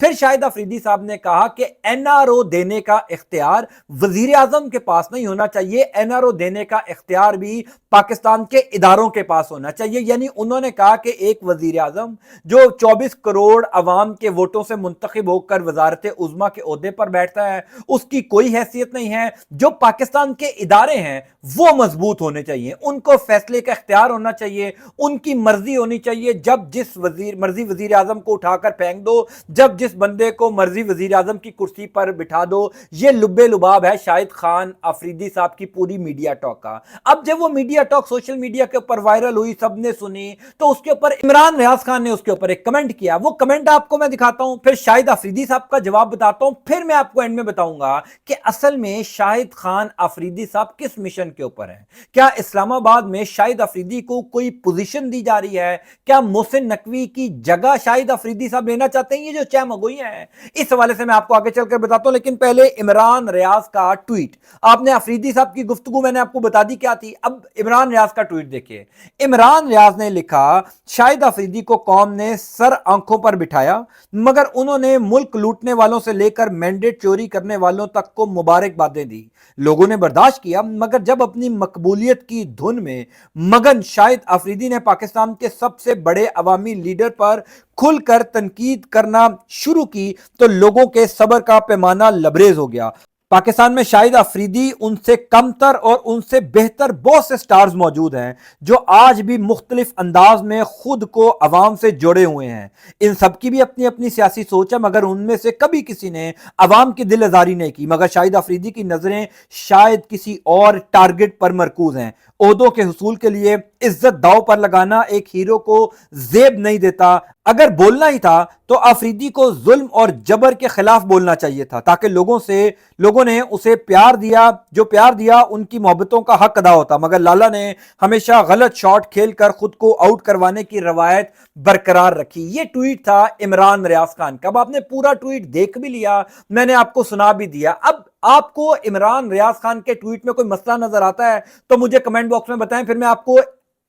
پھر شاہد افریدی صاحب نے کہا کہ این آر او دینے کا اختیار وزیر اعظم کے پاس نہیں ہونا چاہیے, این آر او دینے کا اختیار بھی پاکستان کے اداروں کے پاس ہونا چاہیے. یعنی انہوں نے کہا کہ ایک وزیر اعظم جو 24 کروڑ عوام کے ووٹوں سے منتخب ہو کر وزارت عظمیٰ کے عہدے پر بیٹھتا ہے, اس کی کوئی حیثیت نہیں ہے. جو پاکستان کے ادارے ہیں وہ مضبوط ہونے چاہیے, ان کو فیصلے کا اختیار ہونا چاہیے, ان کی مرضی ہونی چاہیے. جب جس مرضی وزیر اعظم کو اٹھا کر پھینک دو, جب جس بندے کو مرضی وزیر اعظم کی کرسی پر بٹھا دو. یہ لبے لباب ہے شاہد خان افریدی صاحب کی پوری میڈیا ٹاک کا. اب جب وہ میڈیا ٹاک سوشل میڈیا کے اوپر وائرل ہوئی, سب نے سنی, تو اس کے اوپر عمران ریاض خان نے اس کے اوپر ایک کمنٹ کیا. وہ کمنٹ آپ کو میں دکھاتا ہوں, پھر شاہد افریدی صاحب کا جواب بتاتا ہوں, پھر میں آپ کو اینڈ میں بتاؤں گا کہ اصل میں شاہد خان افریدی صاحب کس مشن کے اوپر ہیں. کیا اسلام آباد میں شاہد افریدی کو کوئی پوزیشن دی جا رہی ہے؟ کیا محسن نقوی کی جگہ شاہد افریدی صاحب لینا چاہتے ہیں؟ یہ جو چہ مگوئیاں ہیں, اس حوالے سے میں آپ کو آگے چل کر بتاتا ہوں. لیکن پہلے عمران ریاض کا ٹویٹ. آپ نے افریدی صاحب کی گفتگو میں نے آپ کو بتا دی کیا تھی, اب عمران ریاض کا ٹویٹ دیکھیے. عمران ریاض نے لکھا, شاہد افریدی کو قوم نے سر آنکھوں پر بٹھایا, مگر انہوں نے ملک لوٹنے والوں سے لے کر مینڈیٹ چوری کرنے والوں تک کو مبارکبادیں دی. لوگوں نے برداشت کیا, مگر جب اپنی مقبولیت کی دھن میں مگن شاہد افریدی نے پاکستان کے سب سے بڑے عوامی لیڈر پر کھل کر تنقید کرنا شروع کی تو لوگوں کے صبر کا پیمانہ لبریز ہو گیا. پاکستان میں شاہد افریدی, ان سے کمتر اور ان سے بہتر بہت سے سٹارز موجود ہیں جو آج بھی مختلف انداز میں خود کو عوام سے جوڑے ہوئے ہیں. ان سب کی بھی اپنی اپنی سیاسی سوچ ہے, مگر ان میں سے کبھی کسی نے عوام کی دل آزاری نہیں کی. مگر شاہد افریدی کی نظریں شاید کسی اور ٹارگٹ پر مرکوز ہیں. عہدوں کے حصول کے لیے عزت داؤ پر لگانا ایک ہیرو کو زیب نہیں دیتا. اگر بولنا ہی تھا تو افریدی کو ظلم اور جبر کے خلاف بولنا چاہیے تھا, تاکہ لوگوں نے اسے پیار دیا, جو پیار دیا ان کی محبتوں کا حق ادا ہوتا. مگر لالا نے ہمیشہ غلط شاٹ کھیل کر خود کو آؤٹ کروانے کی روایت برقرار رکھی. یہ ٹویٹ تھا عمران ریاض خان کا. اب آپ نے پورا ٹویٹ دیکھ بھی لیا, میں نے آپ کو سنا بھی دیا. اب آپ کو عمران ریاض خان کے ٹویٹ میں کوئی مسئلہ نظر آتا ہے تو مجھے کمنٹ باکس میں بتائیں, پھر میں آپ کو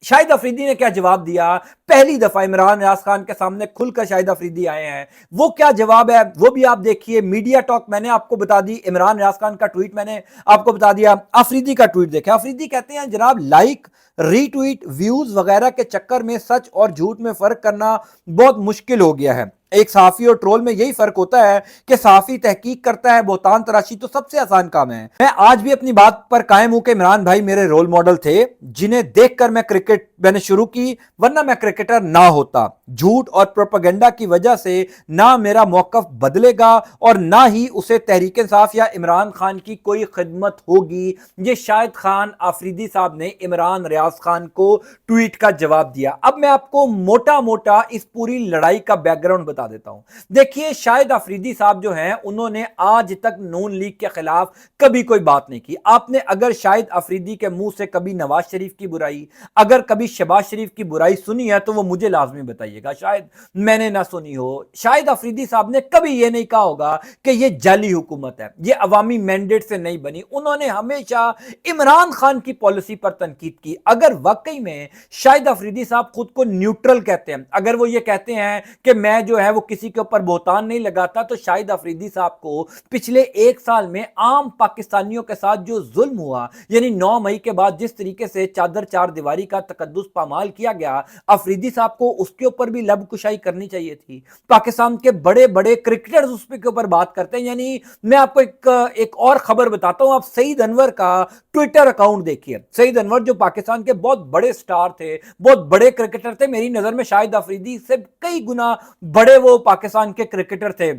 شاہد افریدی نے کیا جواب دیا. پہلی دفعہ عمران ریاض خان کے سامنے کھل کر شاہد افریدی آئے ہیں, وہ کیا جواب ہے وہ بھی آپ دیکھیے. میڈیا ٹاک میں نے آپ کو بتا دی, عمران ریاض خان کا ٹویٹ میں نے آپ کو بتا دیا. افریدی کا ٹویٹ دیکھیں. افریدی کہتے ہیں, جناب لائک, ری ٹویٹ, ویوز وغیرہ کے چکر میں سچ اور جھوٹ میں فرق کرنا بہت مشکل ہو گیا ہے. ایک صحافی اور ٹرول میں یہی فرق ہوتا ہے کہ صحافی تحقیق کرتا ہے, بہتان تراشی تو سب سے آسان کام ہے. میں آج بھی اپنی بات پر قائم ہوں کہ عمران بھائی میرے رول ماڈل تھے, جنہیں دیکھ کر میں نے شروع کی, ورنہ میں کرکٹر نہ ہوتا. جھوٹ اور پروپیگنڈا کی وجہ سے نہ میرا موقف بدلے گا اور نہ ہی اسے تحریک انصاف یا عمران خان کی کوئی خدمت ہوگی. یہ شاہد خان افریدی صاحب نے عمران ریاض خان کو ٹویٹ کا جواب دیا. اب میں آپ کو موٹا موٹا اس پوری لڑائی کا بیک گراؤنڈ بتا دیتا ہوں. دیکھیے شاہد افریدی صاحب جو ہیں, انہوں نے آج تک نون لیگ کے خلاف کبھی کوئی بات نہیں کی. آپ نے اگر شاہد افریدی کے منہ سے کبھی نواز شریف کی برائی, اگر کبھی شہباز شریف کی برائی سنی ہے تو وہ مجھے لازمی بتائیے گا, شاید میں نے نہ سنی ہو. شاہد افریدی صاحب نے کبھی یہ نہیں کہا ہوگا کہ یہ جعلی حکومت ہے, یہ عوامی مینڈیٹ سے نہیں بنی. انہوں نے ہمیشہ عمران خان کی پالیسی پر تنقید کی. اگر واقعی میں شاہد افریدی صاحب خود کو نیوٹرل کہتے ہیں, اگر وہ یہ کہتے ہیں کہ میں جو ہے وہ کسی کے اوپر بہتان نہیں لگاتا, تو شاہد افریدی صاحب کو پچھلے ایک سال میں عام پاکستانیوں کے ساتھ جو ظلم ہوا, یعنی 9 مئی کے بعد جس طریقے سے چادر چار دیواری کا تقدس پامال کیا گیا, افریدی صاحب کو اس کے اوپر بھی لب کشائی کرنی چاہیے تھی. پاکستان کے بڑے بڑے کرکٹرز اس کے اوپر بات کرتے ہیں. یعنی میں آپ کو ایک اور خبر بتاتا ہوں, آپ سعید انور کا ٹویٹر اکاؤنٹ دیکھیے. سعید انور جو پاکستان کے بہت بڑے سٹار تھے, بہت بڑے کرکٹر تھے, میری نظر میں شاہد افریدی سے کئی گنا بڑے وہ پاکستان کے کرکٹر تھے.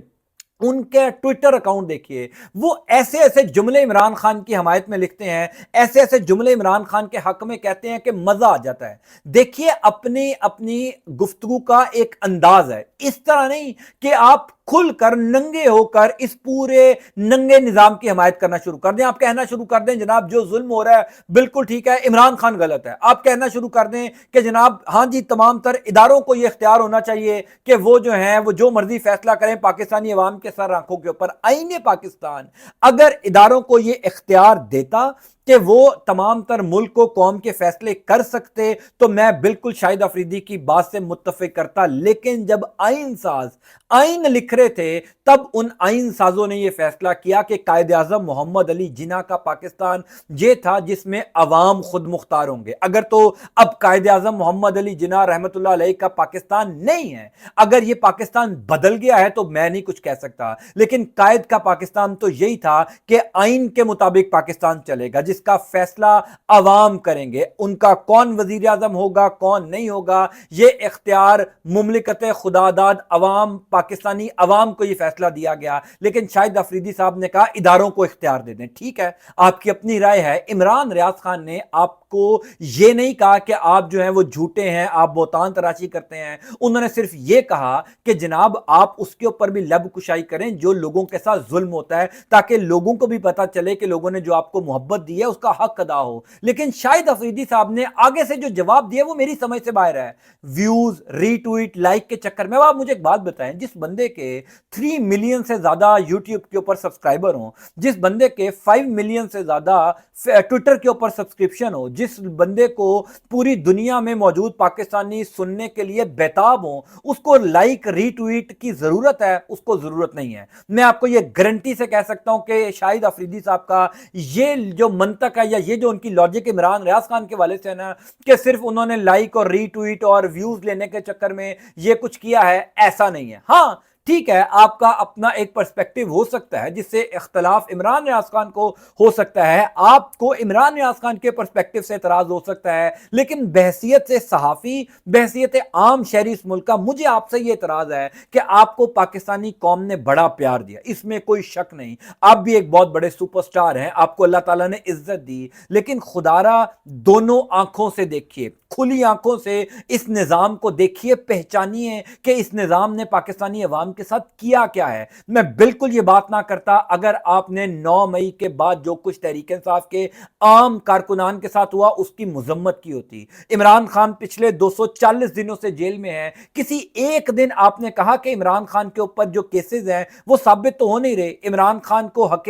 ان کے ٹویٹر اکاؤنٹ دیکھیے, وہ ایسے ایسے جملے عمران خان کی حمایت میں لکھتے ہیں, ایسے ایسے جملے عمران خان کے حق میں کہتے ہیں کہ مزہ آ جاتا ہے. دیکھیے اپنی گفتگو کا ایک انداز ہے, اس طرح نہیں کہ آپ کھل کر ننگے ہو کر اس پورے ننگے نظام کی حمایت کرنا شروع کر دیں. آپ کہنا شروع کر دیں جناب جو ظلم ہو رہا ہے بالکل ٹھیک ہے, عمران خان غلط ہے. آپ کہنا شروع کر دیں کہ جناب ہاں جی تمام تر اداروں کو یہ اختیار ہونا چاہیے کہ وہ جو ہیں وہ جو مرضی فیصلہ کریں پاکستانی عوام کے سر آنکھوں کے اوپر. آئین پاکستان اگر اداروں کو یہ اختیار دیتا کہ وہ تمام تر ملک و قوم کے فیصلے کر سکتے تو میں بالکل شاہد افریدی کی بات سے متفق کرتا، لیکن جب آئین ساز آئین لکھ رہے تھے تب ان آئین سازوں نے یہ فیصلہ کیا کہ قائد اعظم محمد علی جناح کا پاکستان یہ تھا جس میں عوام خود مختار ہوں گے۔ اگر تو اب قائد اعظم محمد علی جناح رحمت اللہ علیہ کا پاکستان نہیں ہے، اگر یہ پاکستان بدل گیا ہے تو میں نہیں کچھ کہہ سکتا، لیکن قائد کا پاکستان تو یہی تھا کہ آئین کے مطابق پاکستان چلے گا، جس کا فیصلہ عوام کریں گے۔ ان کا کون وزیر اعظم ہوگا کون نہیں ہوگا یہ اختیار مملکت خداداد عوام پاکستانی عوام کو یہ فیصلہ دیا گیا، لیکن شاہد افریدی صاحب نے کہا اداروں کو اختیار دے دیں۔ ٹھیک ہے، آپ کی اپنی رائے ہے۔ عمران ریاض خان نے آپ کو یہ نہیں کہا کہ آپ جو ہیں وہ جھوٹے ہیں، آپ بہتان تراشی کرتے ہیں، انہوں نے صرف یہ کہا کہ جناب آپ اس کے اوپر بھی لب کشائی کریں جو لوگوں کے ساتھ ظلم ہوتا ہے، تاکہ لوگوں کو بھی پتا چلے کہ لوگوں نے جو آپ کو محبت دی ہے اس کا حق ادا ہو۔ لیکن شاہد افریدی صاحب نے آگے سے جو جواب دیا وہ میری سمجھ سے باہر ہے۔ ویوز، ری ٹویٹ، لائک کے چکر میں آپ مجھے ایک بات بتائیں، جس بندے کے 3 ملین سے زیادہ یوٹیوب کے اوپر سبسکرائبر ہوں، جس بندے کے 5 ملین سے زیادہ ٹویٹر کے اوپر سبسکرپشن ہو، جس بندے کو پوری دنیا میں موجود پاکستانی سننے کے لیے بیتاب ہوں، اس کو لائک ری ٹویٹ کی ضرورت ہے؟ اس کو ضرورت نہیں ہے۔ میں آپ کو یہ گارنٹی سے کہہ سکتا ہوں کہ شاہد افریدی صاحب کا یہ جو منطق ہے یا یہ جو ان کی لاجک عمران ریاض خان کے والے سے ہے نا کہ صرف انہوں نے لائک اور ری ٹویٹ اور ویوز لینے کے چکر میں یہ کچھ کیا ہے، ایسا نہیں ہے۔ ہاں ٹھیک ہے، آپ کا اپنا ایک پرسپیکٹو ہو سکتا ہے جس سے اختلاف عمران ریاض خان کو ہو سکتا ہے، آپ کو عمران ریاض خان کے پرسپیکٹو سے اعتراض ہو سکتا ہے، لیکن بحیثیت سے صحافی، بحیثیت عام شہری اس ملک کا، مجھے آپ سے یہ اعتراض ہے کہ آپ کو پاکستانی قوم نے بڑا پیار دیا، اس میں کوئی شک نہیں، آپ بھی ایک بہت بڑے سپر سٹار ہیں، آپ کو اللہ تعالیٰ نے عزت دی، لیکن خدا را دونوں آنکھوں سے دیکھیے، کھلی آنکھوں سے اس نظام کو دیکھیے، پہچانیے کہ اس نظام نے پاکستانی عوام کے ساتھ کیا کیا ہے۔ میں بالکل یہ بات نہ کرتا اگر آپ نے 9 مئی کے بعد جو کچھ تحریک انصاف کے عام کارکنان کے ساتھ ہوا اس کی مذمت کی ہوتی۔ عمران خان پچھلے 240 دنوں سے جیل میں ہے، کسی ایک دن آپ نے کہا کہ عمران خان کے اوپر جو کیسز ہیں وہ ثابت تو ہو نہیں رہے، عمران خان کو حق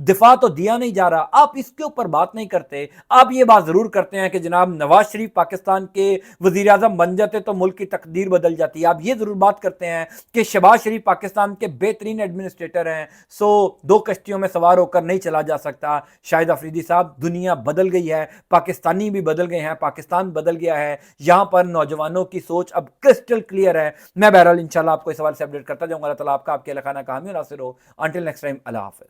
دفاع تو دیا نہیں جا رہا، آپ اس کے اوپر بات نہیں کرتے۔ آپ یہ بات ضرور کرتے ہیں کہ جناب نواز شریف پاکستان کے وزیر اعظم بن جاتے تو ملک کی تقدیر بدل جاتی ہے، آپ یہ ضرور بات کرتے ہیں کہ شہباز شریف پاکستان کے بہترین ایڈمنسٹریٹر ہیں، سو 2 کشتیوں میں سوار ہو کر نہیں چلا جا سکتا۔ شاہد افریدی صاحب، دنیا بدل گئی ہے، پاکستانی بھی بدل گئے ہیں، پاکستان بدل گیا ہے، یہاں پر نوجوانوں کی سوچ اب کرسٹل کلیئر ہے۔ میں بہرحال انشاءاللہ آپ کو اس سوال سے اپڈیٹ کرتا جاؤں گا۔ اللہ تعالیٰ آپ کا، آپ کے خانہ کامی و ناصر ہو۔ انٹل نیکسٹ ٹائم، اللہ حافظ۔